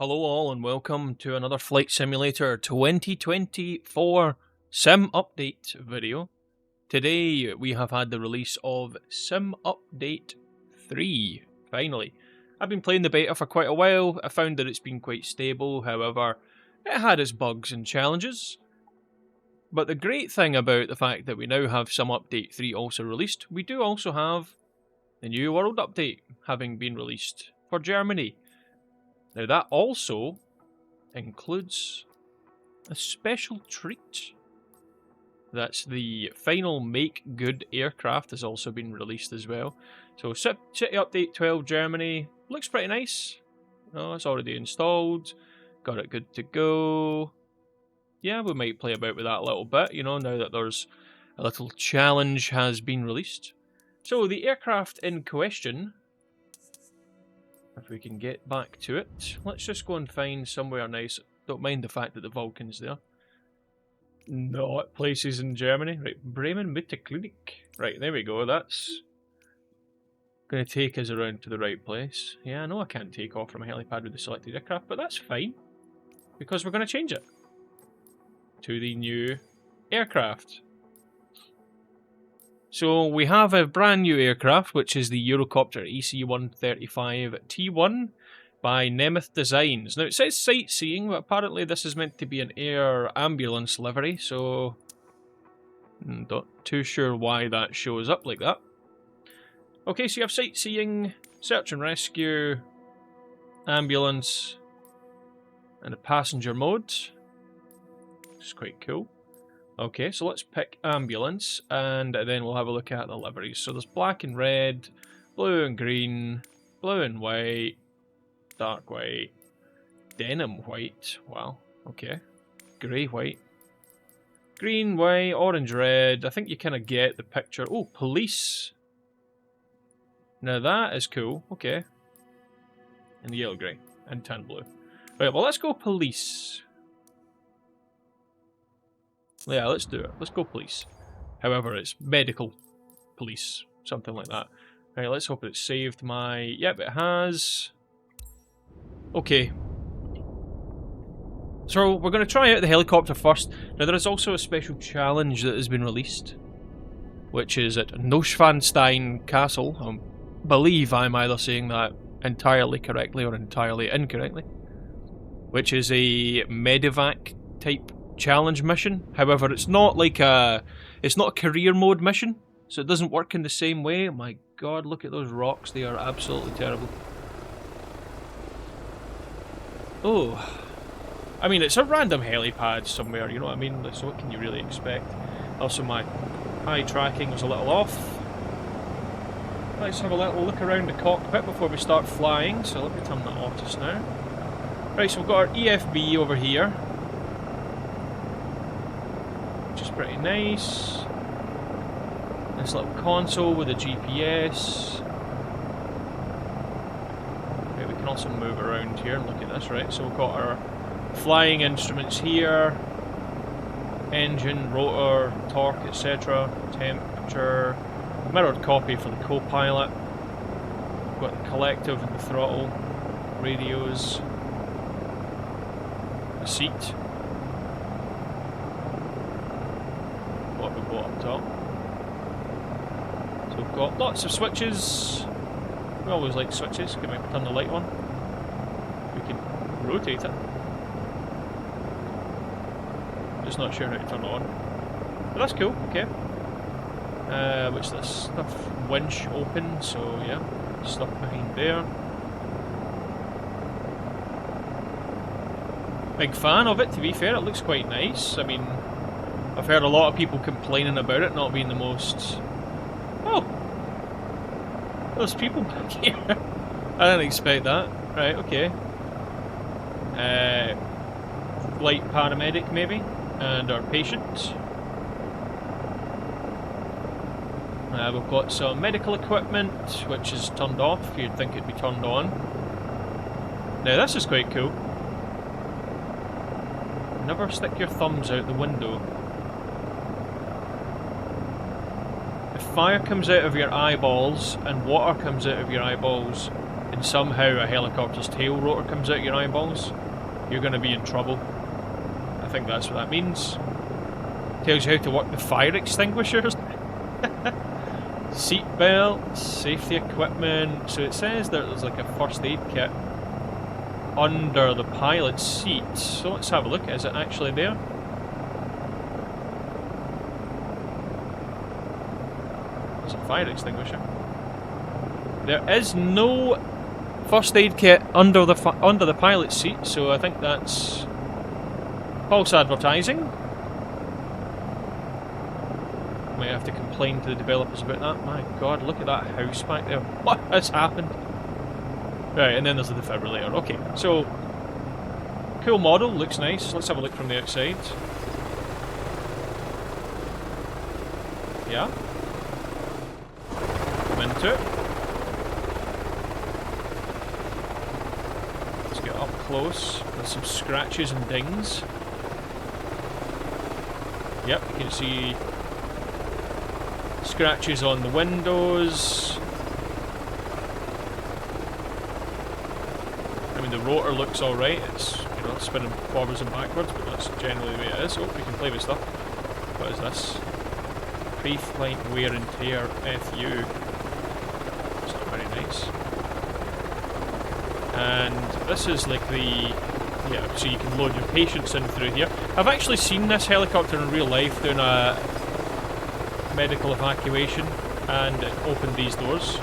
Hello all and welcome to another Flight Simulator 2024 Sim Update video. Today we have had the release of Sim Update 3, finally. I've been playing the beta for quite a while. I found that it's been quite stable, however, it had its bugs and challenges. But the great thing about the fact that we now have Sim Update 3 also released, we do also have the New World Update having been released for Germany. Now that also includes a special treat. That's the final Make Good aircraft has also been released as well. So City Update 12 Germany looks pretty nice. Oh, it's already installed. Got it good to go. Yeah, we might play about with that a little bit, you know, now that there's a little challenge has been released. So the aircraft in question, if we can get back to it, let's just go and find somewhere nice. Don't mind the fact that the Vulcan's there. Not places in Germany. Right, Bremen Klinik. Right, there we go. That's going to take us around to the right place. Yeah, I know I can't take off from a helipad with the selected aircraft, but that's fine. Because we're going to change it to the new aircraft. So we have a brand new aircraft, which is the Eurocopter EC135 T1 by Nemeth Designs. Now it says sightseeing, but apparently this is meant to be an air ambulance livery, so not too sure why that shows up like that. Okay, so you have sightseeing, search and rescue, ambulance, and a passenger mode, which is quite cool. Okay, so let's pick ambulance, and then we'll have a look at the liveries. So there's black and red, blue and green, blue and white, dark white, denim white, wow, okay, grey white, green, white, orange, red. I think you kind of get the picture. Oh, police. Now that is cool, okay. And yellow grey, and tan blue. Right, well let's go police. Yeah, let's do it. Let's go police. However, it's medical police. Something like that. Right, let's hope it's saved my... Yep, it has. Okay. So, we're going to try out the helicopter first. Now, there is also a special challenge that has been released, which is at Neuschwanstein Castle. I believe I'm either saying that entirely correctly or entirely incorrectly. Which is a Medevac type challenge mission. However, it's not like a career mode mission, so it doesn't work in the same way. Oh my god, look at those rocks, they are absolutely terrible. Oh, I mean, it's a random helipad somewhere, you know what I mean, so what can you really expect? Also, my eye tracking was a little off. Let's have a little look around the cockpit before we start flying, so let me turn that off just now. Right, so we've got our EFB over here, which is pretty nice. This little console with a GPS. Okay, we can also move around here and look at this, right? So we've got our flying instruments here, engine, rotor, torque, etc., temperature, mirrored copy for the co-pilot. We've got the collective and the throttle, radios, the seat. What we've got up top. So we've got lots of switches. We always like switches. Can we turn the light on? We can rotate it. Just not sure how to turn it on. But that's cool, okay. What's this stuff? Winch open, so yeah. Stuff behind there. Big fan of it, to be fair. It looks quite nice. I mean, I've heard a lot of people complaining about it not being the most... Oh! Those people back here. I didn't expect that. Right, okay. Flight paramedic, maybe. And our patient. We've got some medical equipment, which is turned off. You'd think it'd be turned on. Now, this is quite cool. Never stick your thumbs out the window. If fire comes out of your eyeballs and water comes out of your eyeballs in and somehow a helicopter's tail rotor comes out your eyeballs, you're going to be in trouble. I think that's what that means. Tells you how to work the fire extinguishers. Seat belts, safety equipment. So it says that there's like a first aid kit under the pilot's seat. So let's have a look. Is it actually there? There's a fire extinguisher. There is no first aid kit under the pilot's seat, so I think that's false advertising. Might have to complain to the developers about that. My god, look at that house back there. What has happened? Right, and then there's the defibrillator. Okay, so cool model, looks nice. Let's have a look from the outside. Yeah. Come into it. Let's get up close. There's some scratches and dings. Yep, you can see scratches on the windows. I mean, the rotor looks alright. It's, you know, spinning forwards and backwards, but that's generally the way it is. Oh, we can play with stuff. What is this? Pre-flight wear and tear FU. It's not very nice. And this is like the... yeah, so you can load your patients in through here. I've actually seen this helicopter in real life doing a medical evacuation, and it opened these doors.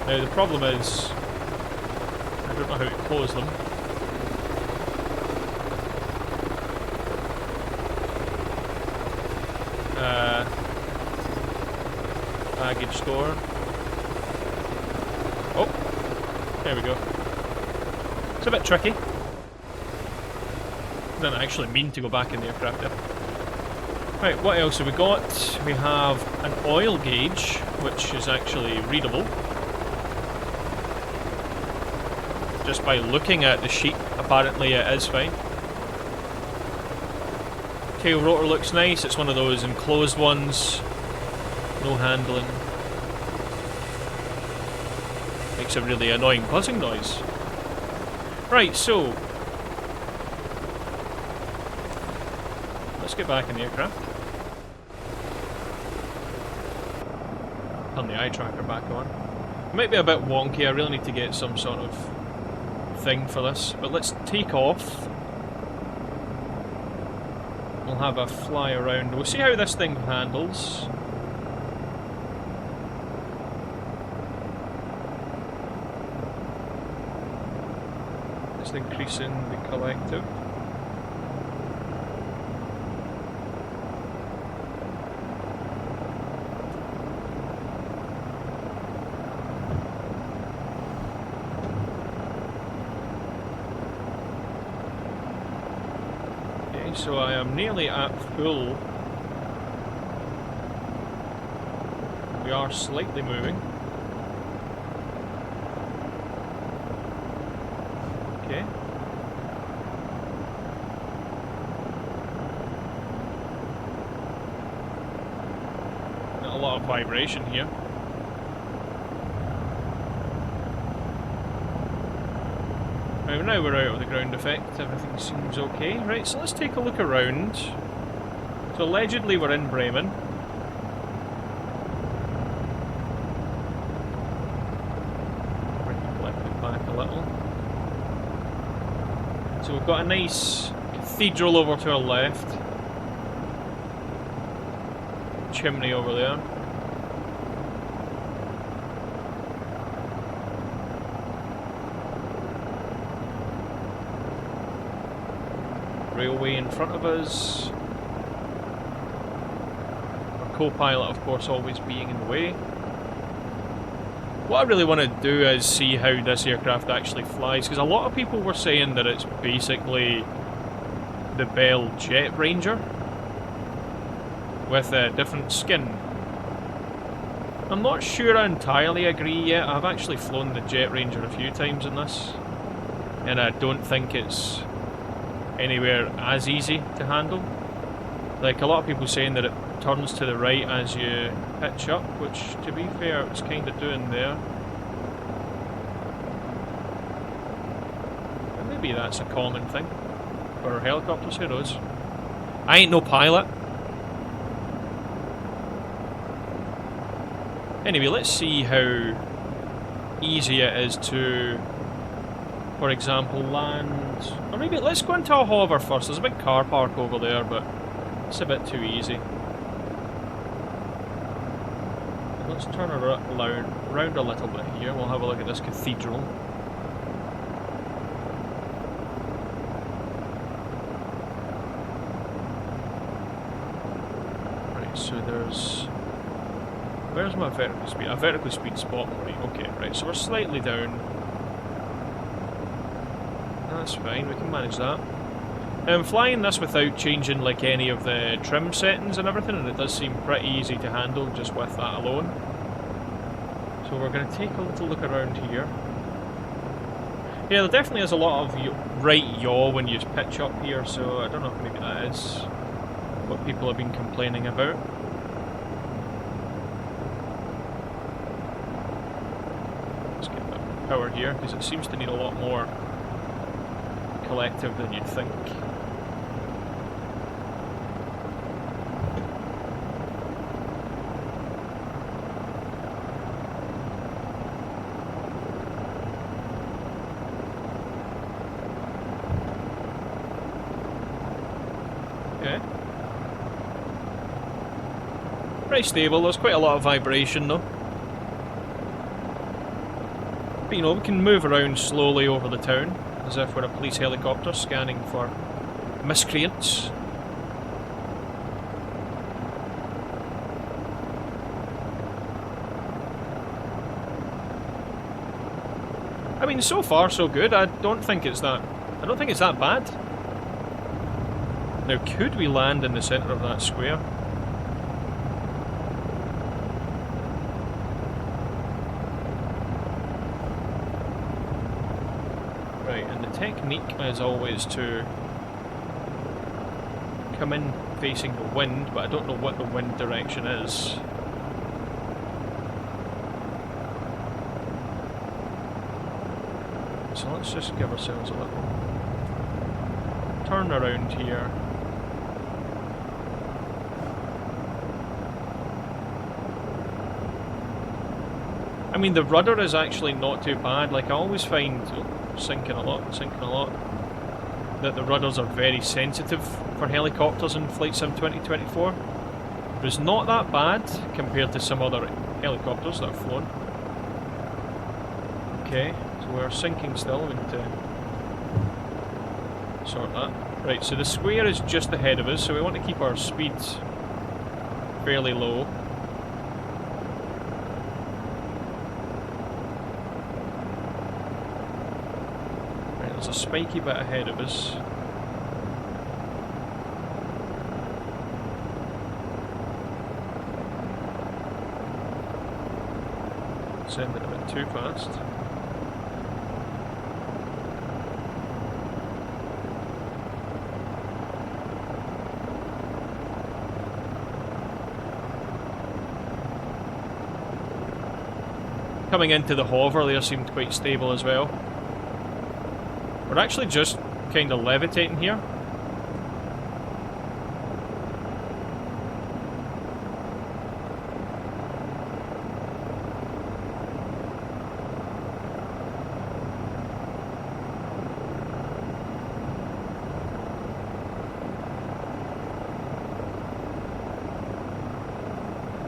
Now the problem is, I don't know how to close them. Baggage door. Oh, there we go. It's a bit tricky. I didn't actually mean to go back in the aircraft there. Right, what else have we got? We have an oil gauge, which is actually readable. Just by looking at the sheet, apparently it is fine. Tail rotor looks nice, it's one of those enclosed ones. No handling. Makes a really annoying buzzing noise. Right, so let's get back in the aircraft. Turn the eye tracker back on. It might be a bit wonky, I really need to get some sort of thing for this, but let's take off. We'll have a fly around. We'll see how this thing handles. Just increasing the collective. So I am nearly at full. We are slightly moving. Okay. Got a lot of vibration here. Right, now we're out of the ground effect, everything seems okay. Right, so let's take a look around. So allegedly we're in Bremen. Bring the collective back a little. So we've got a nice cathedral over to our left. Chimney over there. Railway in front of us. Our co-pilot, of course, always being in the way. What I really want to do is see how this aircraft actually flies, because a lot of people were saying that it's basically the Bell Jet Ranger with a different skin. I'm not sure I entirely agree yet. I've actually flown the Jet Ranger a few times in this, and I don't think it's anywhere as easy to handle. Like a lot of people saying that it turns to the right as you pitch up, which to be fair it's kind of doing there. that's a common thing for helicopters, who knows. I ain't no pilot. Anyway, let's see how easy it is to, for example, land... Or maybe let's go into a hover first. There's a big car park over there, but it's a bit too easy. Let's turn around a little bit here. We'll have a look at this cathedral. Right, so there's... Where's my vertical speed? A vertical speed spot. Right, okay, right, so we're slightly down. That's fine, we can manage that. I'm flying this without changing like any of the trim settings and everything, and it does seem pretty easy to handle just with that alone. So we're going to take a little look around here. Yeah, there definitely is a lot of right yaw when you pitch up here, so I don't know if maybe that is what people have been complaining about. Let's get a bit more power here, because it seems to need a lot more collective than you'd think. Okay. Pretty stable, there's quite a lot of vibration though. But you know, we can move around slowly over the town, as if we're a police helicopter scanning for miscreants. I mean, so far so good. I don't think it's that bad. Now, could we land in the centre of that square? Right, and the technique is always to come in facing the wind, but I don't know what the wind direction is. So let's just give ourselves a little turn around here. I mean, the rudder is actually not too bad. Like, I always find, sinking a lot, that the rudders are very sensitive for helicopters in Flight Sim 2024. But it's not that bad compared to some other helicopters that I've flown. Okay, so we're sinking still. We need to sort that. Right, so the square is just ahead of us, so we want to keep our speed fairly low. There's a spiky bit ahead of us. Sending a bit too fast. Coming into the hover there seemed quite stable as well. We're actually just kind of levitating here.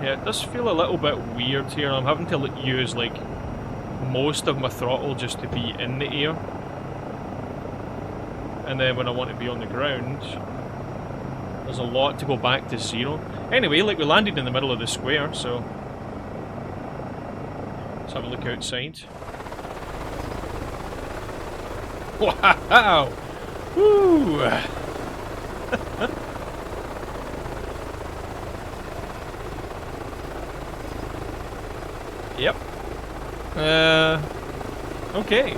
Yeah, it does feel a little bit weird here. I'm having to use like most of my throttle just to be in the air. And then when I want to be on the ground, there's a lot to go back to zero. Anyway, like, we landed in the middle of the square, so let's have a look outside. Wow! Woo! Yep. Okay.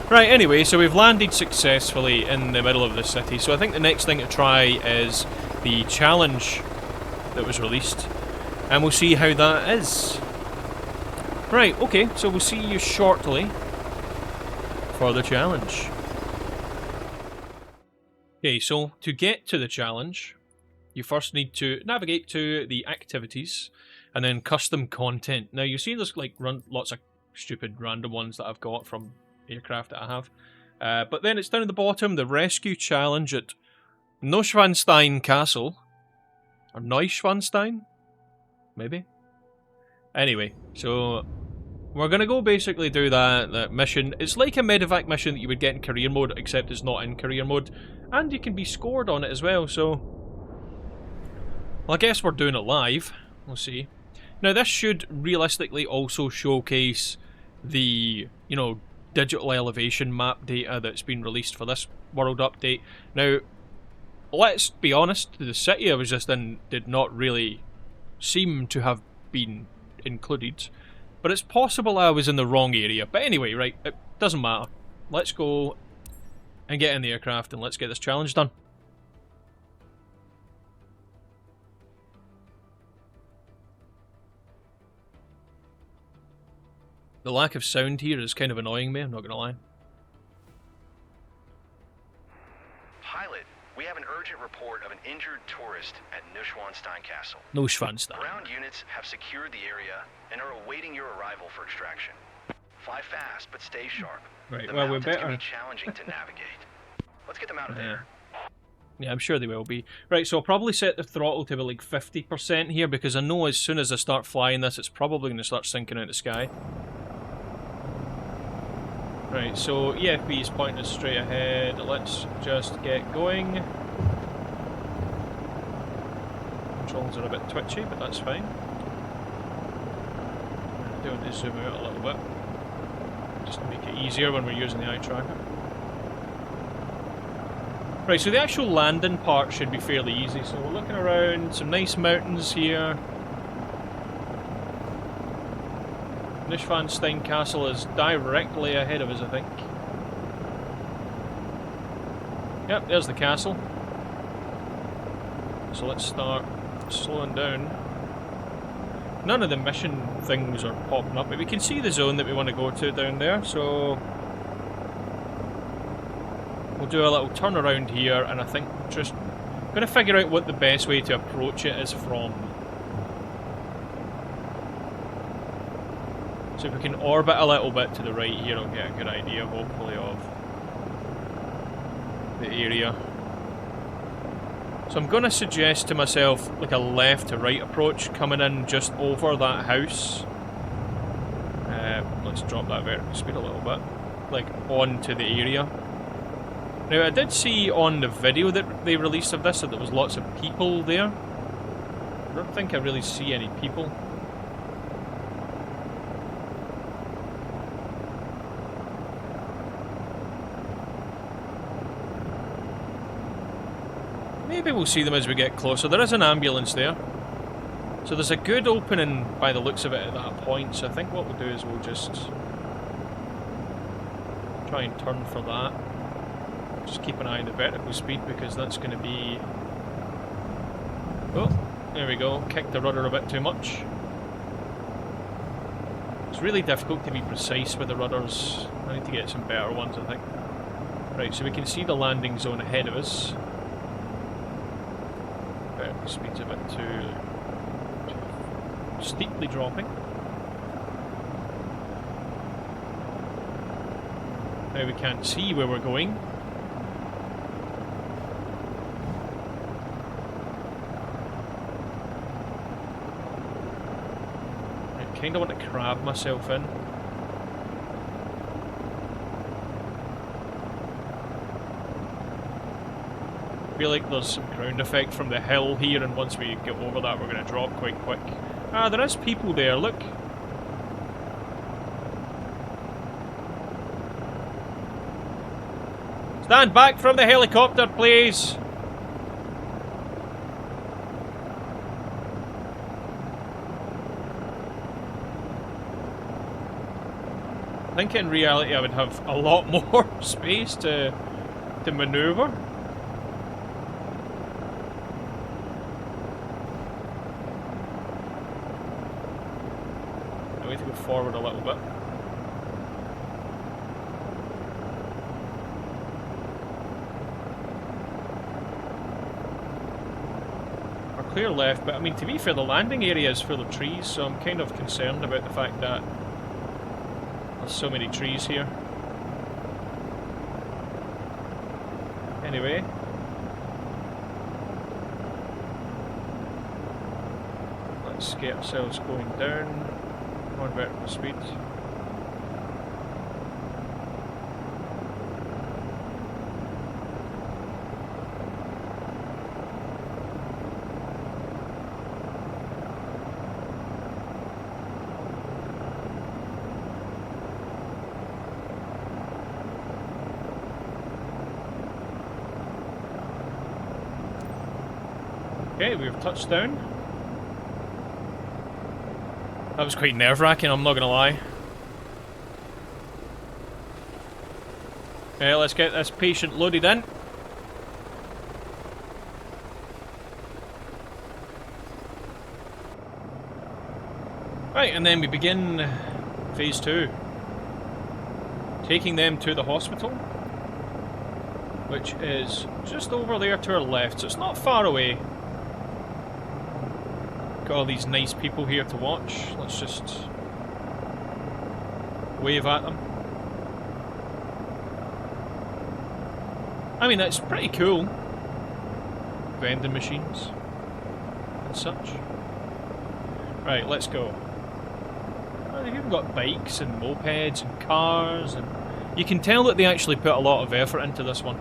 Right, anyway, so we've landed successfully in the middle of the city, so I think the next thing to try is the challenge that was released, and we'll see how that is. Right, okay, so we'll see you shortly for the challenge. Okay, so to get to the challenge, you first need to navigate to the activities and then custom content. Now you see there's like lots of stupid random ones that I've got from aircraft that I have. But then it's down at the bottom, the rescue challenge at Neuschwanstein Castle. Or Neuschwanstein? Maybe? Anyway, so we're going to go basically do that mission. It's like a Medevac mission that you would get in career mode, except it's not in career mode. And you can be scored on it as well, so... Well, I guess we're doing it live. We'll see. Now, this should realistically also showcase the, you know, digital elevation map data that's been released for this world update. Now, let's be honest, the city I was just in did not really seem to have been included. But it's possible I was in the wrong area. But anyway, right, it doesn't matter. Let's go and get in the aircraft and let's get this challenge done. The lack of sound here is kind of annoying me, I'm not gonna lie. Pilot, we have an urgent report of an injured tourist at Neuschwanstein Castle. Neuschwanstein. Ground units have secured the area and are awaiting your arrival for extraction. Fly fast, but stay sharp. Right, the well, we're mountains better. can be challenging to navigate. Let's get them out of there. Yeah, I'm sure they will be. Right, so I'll probably set the throttle to be like 50% here, because I know as soon as I start flying this, it's probably going to start sinking out the sky. Right, so EFB is pointing us straight ahead. Let's just get going. Controls are a bit twitchy, but that's fine. I do want to zoom out a little bit, just to make it easier when we're using the eye tracker. Right, so the actual landing part should be fairly easy. So we're looking around, some nice mountains here. Neuschwanstein Castle is directly ahead of us, I think. Yep, there's the castle. So let's start slowing down. None of the mission things are popping up, but we can see the zone that we want to go to down there, so... We'll do a little turn around here, and I think just... going to figure out what the best way to approach it is from. So if we can orbit a little bit to the right here, I'll get a good idea, hopefully, of the area. So I'm going to suggest to myself like a left to right approach, coming in just over that house. Let's drop that vertical speed a little bit, like onto the area. Now I did see on the video that they released of this that there was lots of people there. I don't think I really see any people. Maybe we'll see them as we get closer. There is an ambulance there. So there's a good opening by the looks of it at that point. So I think what we'll do is we'll just try and turn for that. Just keep an eye on the vertical speed because that's going to be... Oh, there we go. Kicked the rudder a bit too much. It's really difficult to be precise with the rudders. I need to get some better ones, I think. Right, so we can see the landing zone ahead of us. Vertical speed's a bit too steeply dropping. Now we can't see where we're going. I kind of want to crab myself in. I feel like there's some ground effect from the hill here, and once we get over that we're going to drop quite quick. Ah, there is people there, look. Stand back from the helicopter, please. I think in reality I would have a lot more space to maneuver. I need to go forward a little bit. clear left, but I mean, to be fair, the landing area is full of trees, so I'm kind of concerned about the fact that there's so many trees here. Anyway. Let's get ourselves going down. On vertical speed. Okay, we've touched down. That was quite nerve-wracking, I'm not gonna lie. Okay, let's get this patient loaded in. Right, and then we begin phase 2. Taking them to the hospital, which is just over there to our left, so it's not far away. Got all these nice people here to watch. Let's just wave at them. I mean, that's pretty cool. Vending machines and such. Right, let's go. Well, they've even got bikes and mopeds and cars, and you can tell that they actually put a lot of effort into this one.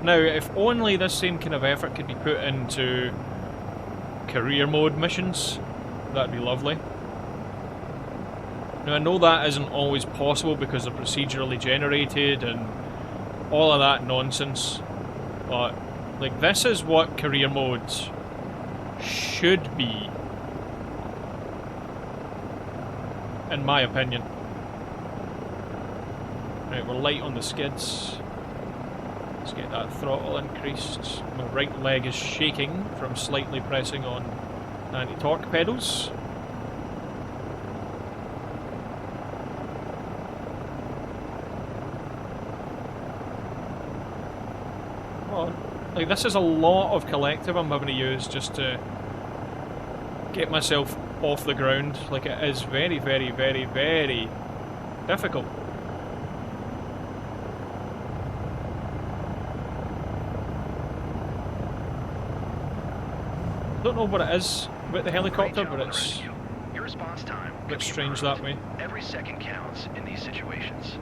Now, if only this same kind of effort could be put into career mode missions, that'd be lovely. Now I know that isn't always possible because they're procedurally generated and all of that nonsense, but like this is what career modes should be, in my opinion. Right, we're light on the skids. Let's get that throttle increased. My right leg is shaking from slightly pressing on anti-torque pedals. Well, like this is a lot of collective I'm having to use just to get myself off the ground. Like it is very, very, very, very difficult. I don't know what it is about the helicopter, but it's your response time a bit strange that way. Every second counts in these situations.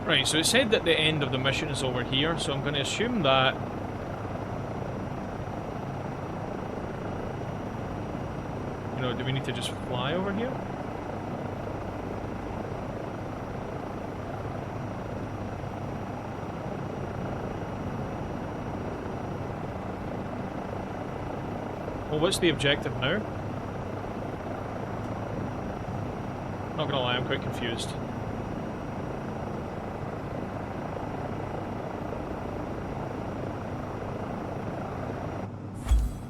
Right, so it said that the end of the mission is over here, so I'm going to assume that you know, do we need to just fly over here? Well, what's the objective now? Not gonna lie, I'm quite confused.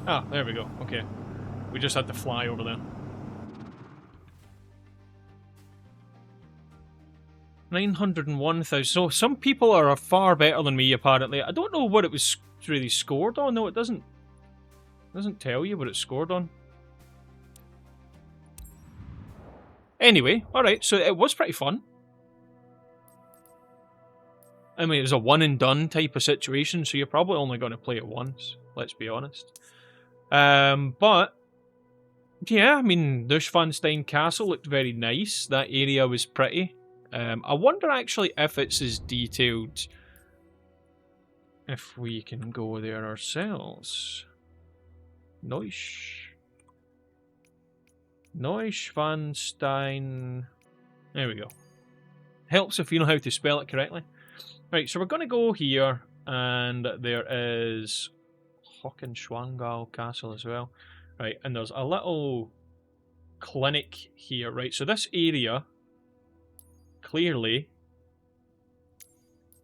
Ah, there we go. Okay. We just had to fly over there. 901,000. So some people are far better than me, apparently. I don't know what it was really scored on, though. It doesn't tell you what it's scored on. Anyway, alright, so it was pretty fun. I mean, it was a one and done type of situation, so you're probably only going to play it once, let's be honest. But, yeah, I mean, Neuschwanstein Castle looked very nice. That area was pretty. I wonder actually if it's as detailed if we can go there ourselves. Neuschwanstein. There we go. Helps if you know how to spell it correctly. Right, so we're going to go here, and there is Hockenschwangau Castle as well. Right, and there's a little clinic here. Right, so this area clearly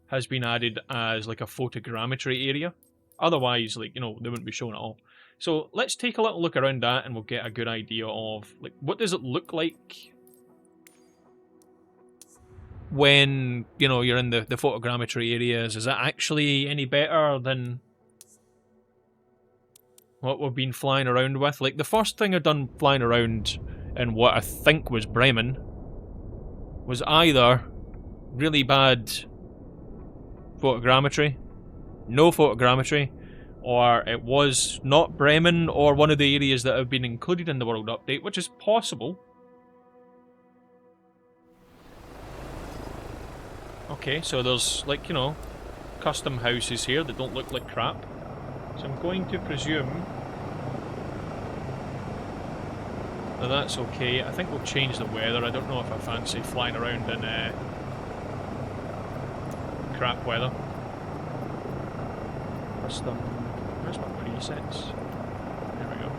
has been added as like a photogrammetry area. Otherwise, like, you know, they wouldn't be shown at all. So let's take a little look around that and we'll get a good idea of, like, what does it look like? when, you know, you're in the photogrammetry areas, is that actually any better than what we've been flying around with? Like, the first thing I've done flying around in what I think was Bremen was either really bad photogrammetry, no photogrammetry, or it was not Bremen or one of the areas that have been included in the World Update, which is possible. Okay, so there's, like, you know, custom houses here that don't look like crap. So I'm going to presume that that's okay. I think we'll change the weather. I don't know if I fancy flying around in crap weather. Custom. Where's my presets? There we go.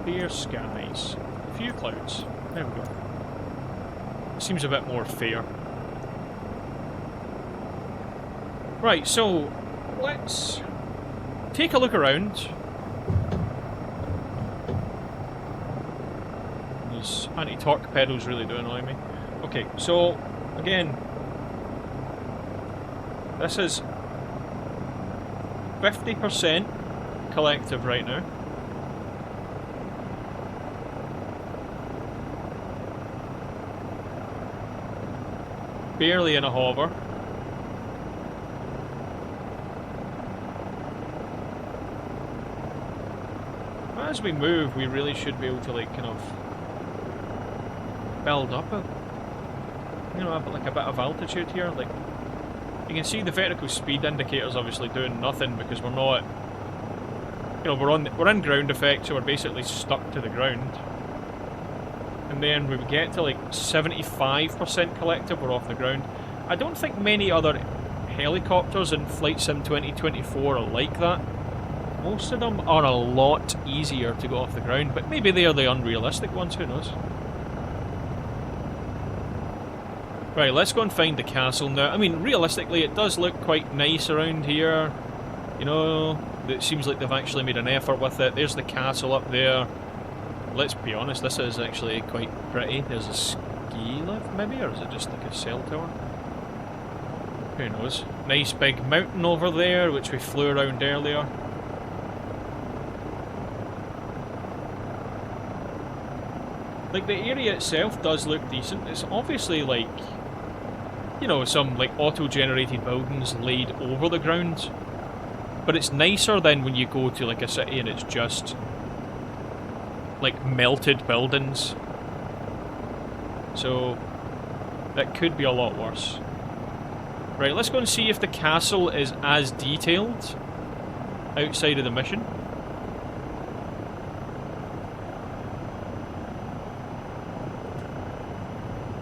Clear skies. A few clouds. There we go. Seems a bit more fair. Right, so let's take a look around. These anti-torque pedals really do annoy me. Okay, so again, this is 50% collective right now. Barely in a hover. As we move, we really should be able to, like, kind of build up a, you know, like a bit of altitude here. Like, you can see the vertical speed indicator's obviously doing nothing because we're not, you know, we're in ground effect, so we're basically stuck to the ground. And then we get to like 75% collective, we're off the ground. I don't think many other helicopters in Flight Sim 2024 are like that. Most of them are a lot easier to go off the ground, but maybe they are the unrealistic ones, who knows? Right, let's go and find the castle now. I mean, realistically, it does look quite nice around here. You know, it seems like they've actually made an effort with it. There's the castle up there. Let's be honest, this is actually quite pretty. There's a ski lift, maybe, or is it just like a cell tower? Who knows? Nice big mountain over there, which we flew around earlier. Like, the area itself does look decent. It's obviously, like, you know, some, like, auto-generated buildings laid over the ground. But it's nicer than when you go to, like, a city and it's just, like, melted buildings. So, that could be a lot worse. Right, let's go and see if the castle is as detailed outside of the mission.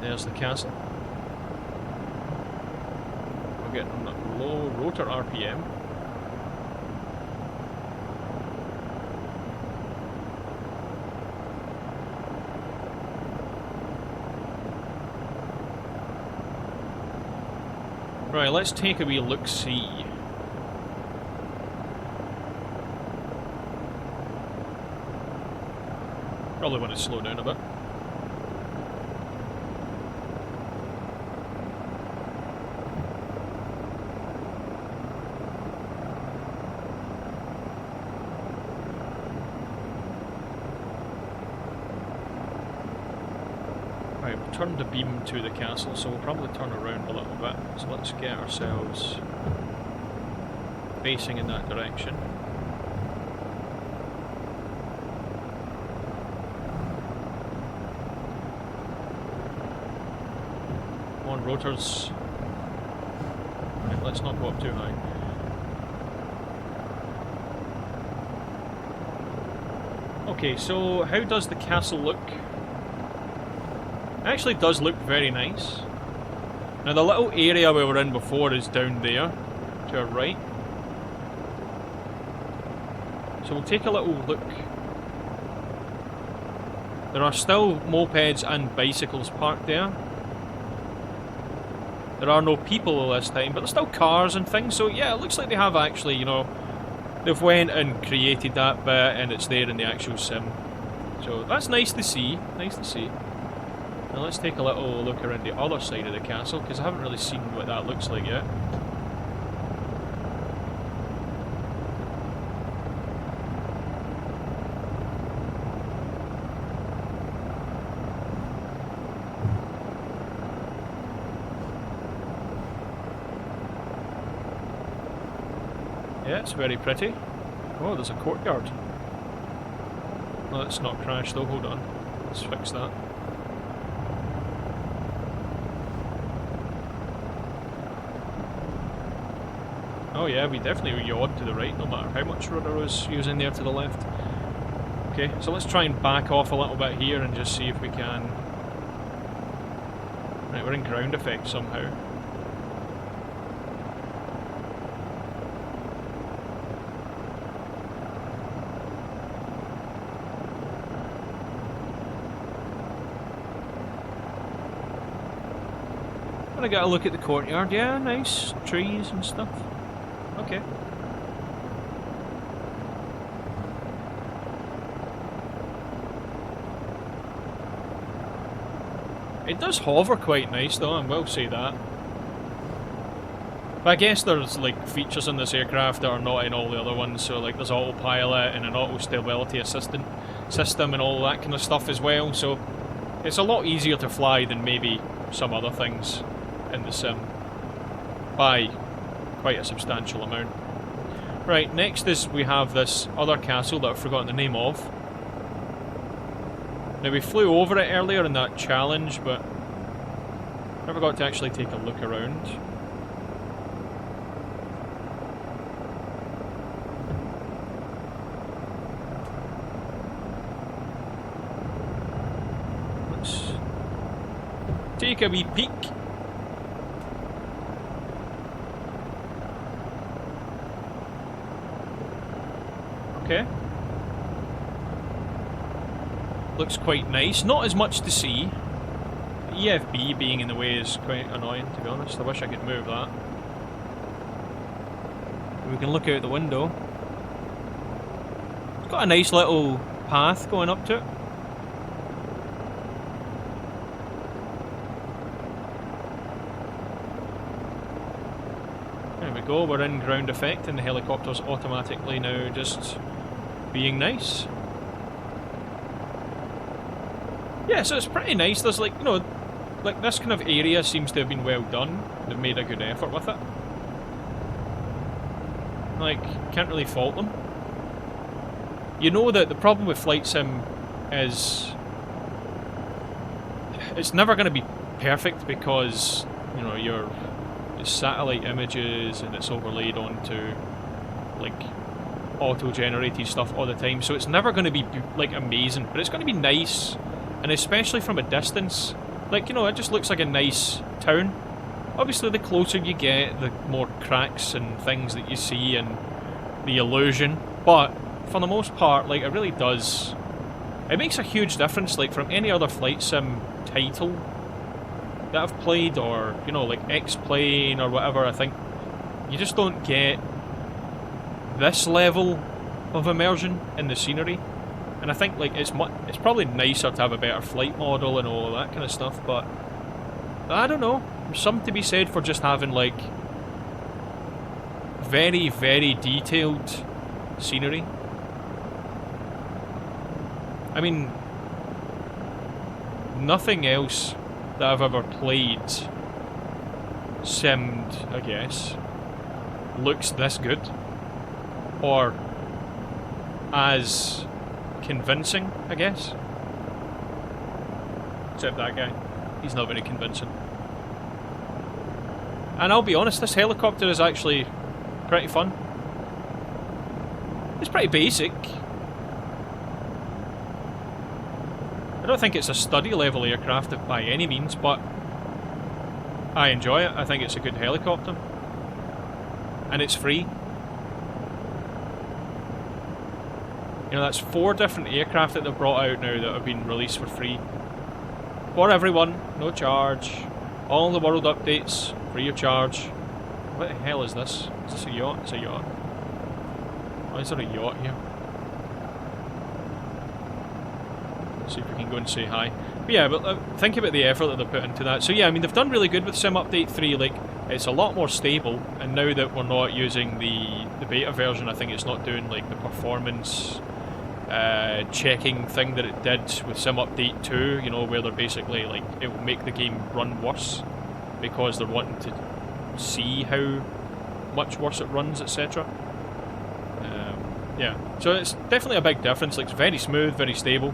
There's the castle. We're getting low rotor RPM. Right, let's take a wee look-see. Probably want to slow down a bit. Turned the beam to the castle, so we'll probably turn around a little bit. So let's get ourselves facing in that direction. Come on, rotors. Right, let's not go up too high. Okay, so how does the castle look? It actually does look very nice. Now the little area we were in before is down there, to our right. So we'll take a little look. There are still mopeds and bicycles parked there. There are no people this time, but there's still cars and things, so yeah, it looks like they have actually, you know, they've went and created that bit and it's there in the actual sim. So that's nice to see, nice to see. Now let's take a little look around the other side of the castle, because I haven't really seen what that looks like yet. Yeah, it's very pretty. Oh, there's a courtyard. Let's not crash though, hold on. Let's fix that. Oh yeah, we definitely yawned to the right, no matter how much rudder I was using there to the left. Okay, so let's try and back off a little bit here and just see if we can... Right, we're in ground effect somehow. I got a look at the courtyard, yeah, nice trees and stuff. Okay. It does hover quite nice though, I will say that. But I guess there's like features in this aircraft that are not in all the other ones, so like there's autopilot and an auto stability assistant system and all that kind of stuff as well, so it's a lot easier to fly than maybe some other things in the sim by quite a substantial amount. Right, next is we have this other castle that I've forgotten the name of. Now we flew over it earlier in that challenge, but never got to actually take a look around. Let's take a wee peek. Okay. Looks quite nice. Not as much to see. The EFB being in the way is quite annoying, to be honest. I wish I could move that. We can look out the window. It's got a nice little path going up to it. There we go, we're in ground effect and the helicopter's automatically now just being nice. Yeah, so it's pretty nice. There's like, you know, like this kind of area seems to have been well done. They've made a good effort with it. Like, can't really fault them. You know that the problem with Flight Sim is it's never going to be perfect because, you know, it's satellite images and it's overlaid onto like auto-generated stuff all the time, so it's never going to be like amazing, but it's going to be nice. And especially from a distance, like, you know, it just looks like a nice town. Obviously, the closer you get, the more cracks and things that you see and the illusion. But for the most part, like, it really does. It makes a huge difference, like, from any other flight sim title that I've played, or, you know, like X-Plane or whatever. I think you just don't get this level of immersion in the scenery. And I think like it's probably nicer to have a better flight model and all that kind of stuff, but I don't know. There's something to be said for just having like very, very detailed scenery. I mean, nothing else that I've ever played simmed, I guess, looks this good or as convincing, I guess. Except that guy. He's not very convincing. And I'll be honest, this helicopter is actually pretty fun. It's pretty basic. I don't think it's a study level aircraft by any means, but I enjoy it. I think it's a good helicopter. And it's free. You know, that's 4 different aircraft that they've brought out now that have been released for free. For everyone, no charge. All the world updates, free of charge. What the hell is this? Is this a yacht? It's a yacht. Why is there a yacht here? See if we can go and say hi. But yeah, but think about the effort that they've put into that. So yeah, I mean, they've done really good with Sim Update 3. Like, it's a lot more stable, and now that we're not using the beta version, I think it's not doing like the performance checking thing that it did with Sim Update 2, you know, where they're basically like, it will make the game run worse because they're wanting to see how much worse it runs, etc. Yeah, so it's definitely a big difference. Like, it's very smooth, very stable.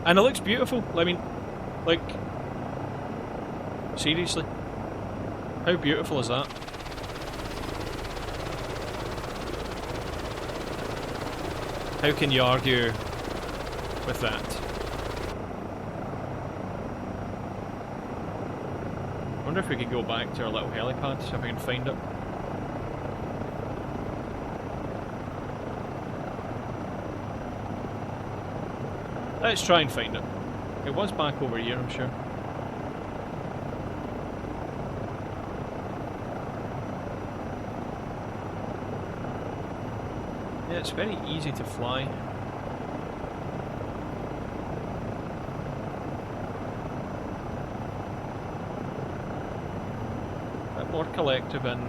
And it looks beautiful. I mean, like, seriously, how beautiful is that? How can you argue with that? I wonder if we could go back to our little helipad, see if I can find it. Let's try and find it. It was back over here, I'm sure. Yeah, it's very easy to fly. A bit more collective in.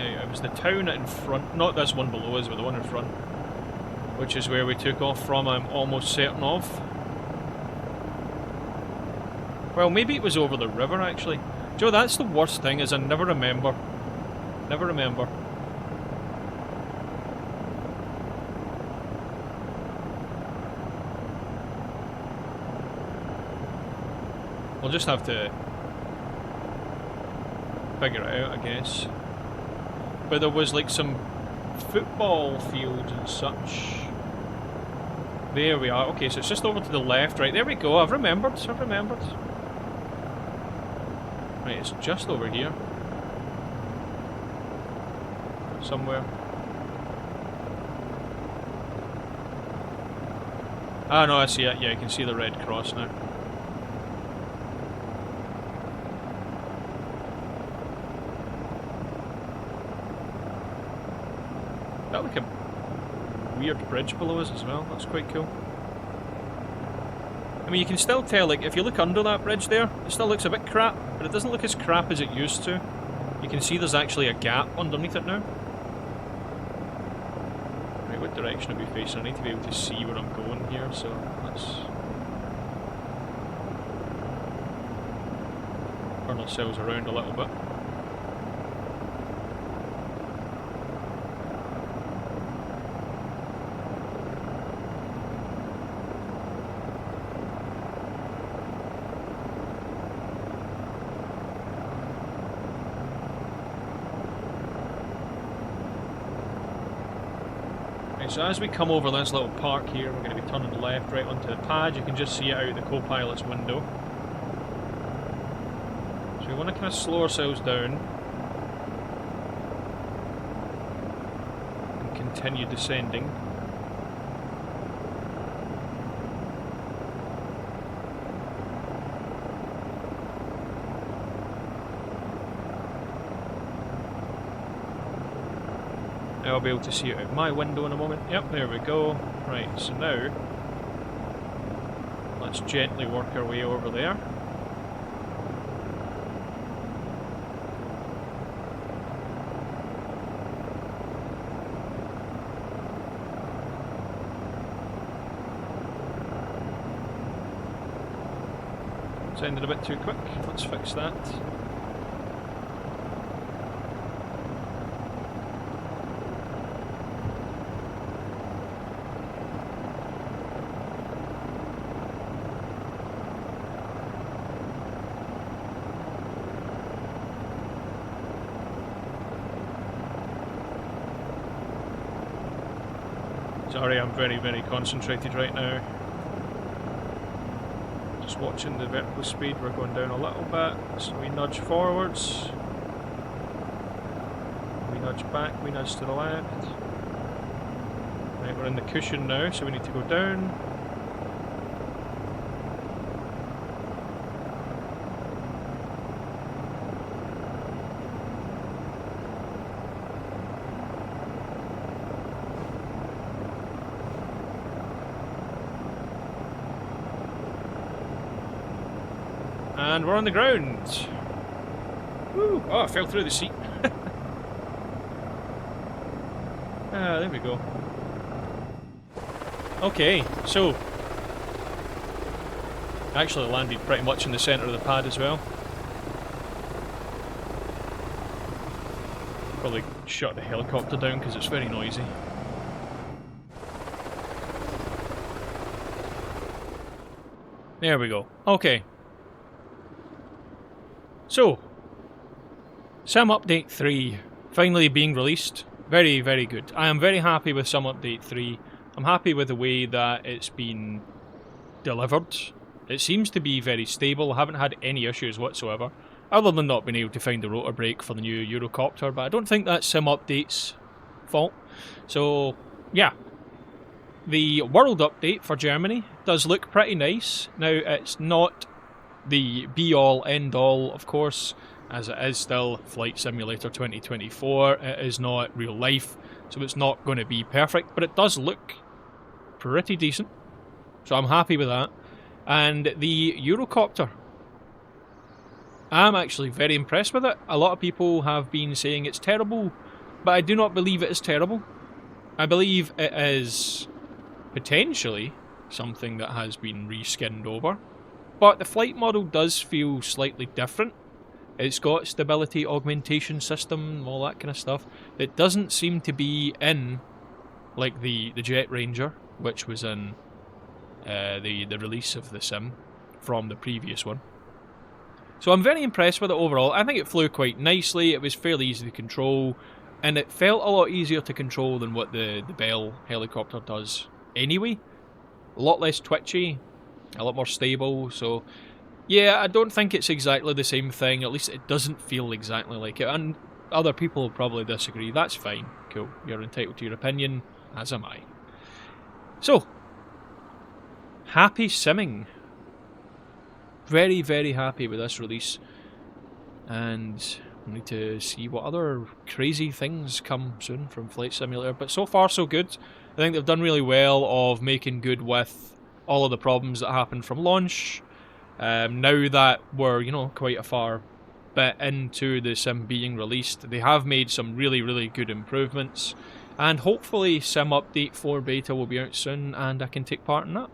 It was the town in front, not this one below us, but the one in front, which is where we took off from, I'm almost certain of. Well, maybe it was over the river, actually. Joe, that's the worst thing, is I never remember. Never remember. We'll just have to figure it out, I guess. But there was like some football fields and such. There we are. Okay, so it's just over to the left. Right, there we go. I've remembered. I've remembered. Right, it's just over here. Somewhere. Ah, no, I see it. Yeah, you can see the red cross now. Got like a weird bridge below us as well. That's quite cool. I mean, you can still tell, like, if you look under that bridge there, it still looks a bit crap, but it doesn't look as crap as it used to. You can see there's actually a gap underneath it now. Right, what direction are we facing? I need to be able to see where I'm going here, so let's turn ourselves around a little bit. So as we come over this little park here, we're going to be turning left right onto the pad. You can just see it out the co-pilot's window. So we want to kind of slow ourselves down and continue descending. I'll be able to see it out my window in a moment. Yep, there we go. Right, so now let's gently work our way over there. Sounded a bit too quick. Let's fix that. Sorry, I'm very, very concentrated right now. Just watching the vertical speed, we're going down a little bit, so we nudge forwards. We nudge back, we nudge to the left. Right, we're in the cushion now, so we need to go down. And we're on the ground. Woo! Oh, I fell through the seat. Ah, there we go. Okay, so I actually landed pretty much in the centre of the pad as well. Probably shut the helicopter down because it's very noisy. There we go. Okay. So, Sim Update 3 finally being released. Very, very good. I am very happy with Sim Update 3. I'm happy with the way that it's been delivered. It seems to be very stable. I haven't had any issues whatsoever, other than not being able to find the rotor brake for the new Eurocopter, but I don't think that's Sim Update's fault. So, yeah. The world update for Germany does look pretty nice. Now, it's not the be-all, end-all, of course, as it is still Flight Simulator 2024. It is not real life, so it's not going to be perfect, but it does look pretty decent. So I'm happy with that. And the Eurocopter, I'm actually very impressed with it. A lot of people have been saying it's terrible, but I do not believe it is terrible. I believe it is potentially something that has been reskinned over, but the flight model does feel slightly different. It's got stability augmentation system, all that kind of stuff. It doesn't seem to be in like the Jet Ranger, which was in the release of the sim from the previous one. So I'm very impressed with it overall. I think it flew quite nicely. It was fairly easy to control, and it felt a lot easier to control than what the Bell helicopter does anyway. A lot less twitchy, a lot more stable, so yeah, I don't think it's exactly the same thing. At least it doesn't feel exactly like it, and other people will probably disagree. That's fine. Cool. You're entitled to your opinion, as am I. So, happy simming. Very, very happy with this release, and we need to see what other crazy things come soon from Flight Simulator, but so far so good. I think they've done really well of making good with all of the problems that happened from launch. Now that we're, you know, quite a far bit into the sim being released, they have made some really, really good improvements, and hopefully Sim Update 4 beta will be out soon and I can take part in that.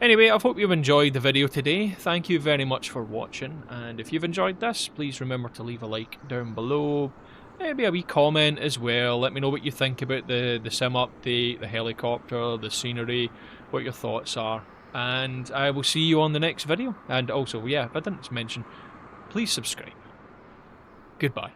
Anyway, I hope you've enjoyed the video today. Thank you very much for watching, and if you've enjoyed this, please remember to leave a like down below. Maybe a wee comment as well. Let me know what you think about the sim update, the helicopter, the scenery, what your thoughts are. And I will see you on the next video. And also, yeah, if I didn't mention, please subscribe. Goodbye.